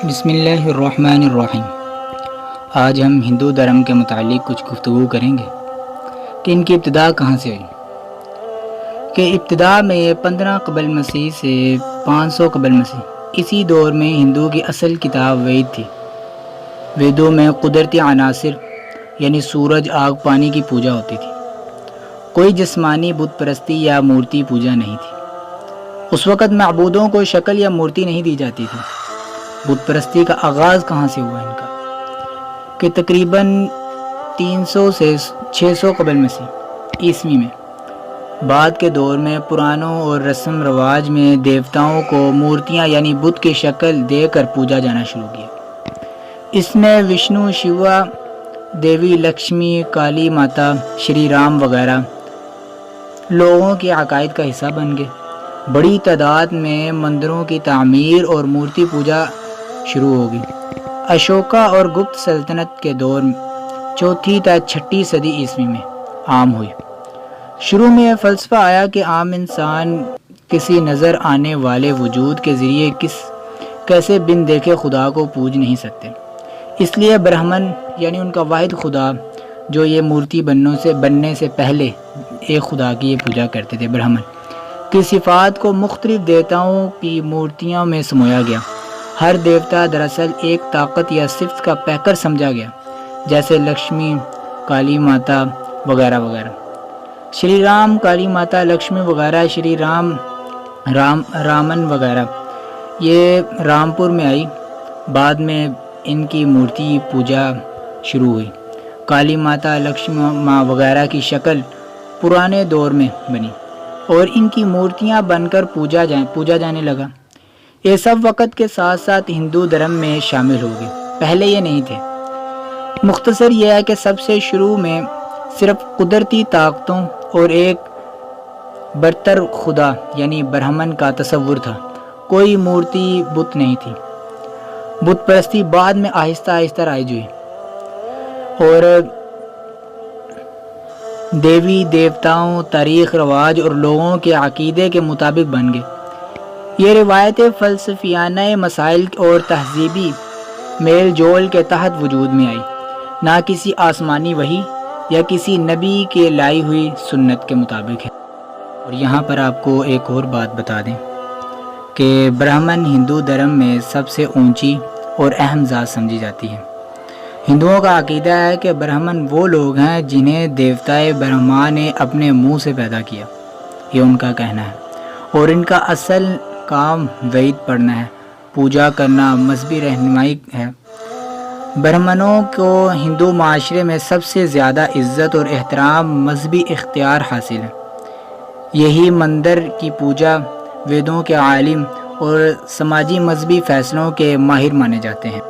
بسم اللہ الرحمن الرحیم۔ آج ہم ہندو دھرم کے متعلق کچھ گفتگو کریں گے کہ ان کی ابتدا کہاں سے ہوئی۔ کہ ابتدا میں 15 قبل مسیح سے 500 قبل مسیح، اسی دور میں ہندو کی اصل کتاب وید تھی۔ ویدوں میں قدرتی عناصر یعنی سورج، آگ، پانی کی پوجا ہوتی تھی۔ کوئی جسمانی بت پرستی یا مورتی پوجا نہیں تھی۔ اس وقت معبودوں کو شکل یا مورتی نہیں دی جاتی تھی۔ بت پرستی کا آغاز کہاں سے ہوا ان کا؟ کہ تقریباً 300 سے 600 قبل مسیح عیسوی میں بعد کے دور میں پرانوں اور رسم رواج میں دیوتاؤں کو مورتیاں یعنی بت کی شکل دے کر پوجا جانا شروع کیا۔ اس میں وشنو، شیوا، دیوی لکشمی، کالی ماتا، شری رام وغیرہ لوگوں کے عقائد کا حصہ بن گئے۔ بڑی تعداد میں مندروں کی تعمیر اور مورتی پوجا شروع ہو گئی۔ اشوکا اور گپت سلطنت کے دور 4 تا 6 صدی عیسوی میں عام ہوئی۔ شروع میں فلسفہ آیا کہ عام انسان کسی نظر آنے والے وجود کے ذریعے کیسے بن دیکھے خدا کو پوج نہیں سکتے۔ اس لیے برہمن یعنی ان کا واحد خدا، جو یہ مورتی بننے سے پہلے ایک خدا کی یہ پوجا کرتے تھے، برہمن کی صفات کو مختلف دیوتاؤں کی مورتیوں میں سمویا گیا۔ ہر دیوتا دراصل ایک طاقت یا صفت کا پیکر سمجھا گیا، جیسے لکشمی، کالی ماتا وغیرہ وغیرہ۔ شری رام، کالی ماتا، لکشمی وغیرہ، شری رامن وغیرہ یہ رامپور میں آئی۔ بعد میں ان کی مورتی پوجا شروع ہوئی۔ کالی ماتا، لکشمی ماں وغیرہ کی شکل پرانے دور میں بنی اور ان کی مورتیاں بن کر پوجا جانے لگا۔ یہ سب وقت کے ساتھ ساتھ ہندو دھرم میں شامل ہو گئے، پہلے یہ نہیں تھے۔ مختصر یہ ہے کہ سب سے شروع میں صرف قدرتی طاقتوں اور ایک برتر خدا یعنی برہمن کا تصور تھا، کوئی مورتی بت نہیں تھی۔ بت پرستی بعد میں آہستہ آہستہ رائج ہوئی اور دیوی دیوتاؤں، تاریخ، رواج اور لوگوں کے عقیدے کے مطابق بن گئے۔ یہ روایتیں فلسفیانہ مسائل اور تہذیبی میل جول کے تحت وجود میں آئی، نہ کسی آسمانی وحی یا کسی نبی کے لائی ہوئی سنت کے مطابق ہے۔ اور یہاں پر آپ کو ایک اور بات بتا دیں کہ برہمن ہندو دھرم میں سب سے اونچی اور اہم ذات سمجھی جاتی ہے۔ ہندوؤں کا عقیدہ ہے کہ برہمن وہ لوگ ہیں جنہیں دیوتائے برہما نے اپنے منہ سے پیدا کیا، یہ ان کا کہنا ہے، اور ان کا اصل کام وید پڑھنا ہے، پوجا کرنا، مذہبی رہنمائی ہے۔ برہمنوں کو ہندو معاشرے میں سب سے زیادہ عزت اور احترام، مذہبی اختیار حاصل ہے۔ یہی مندر کی پوجا، ویدوں کے عالم اور سماجی مذہبی فیصلوں کے ماہر مانے جاتے ہیں۔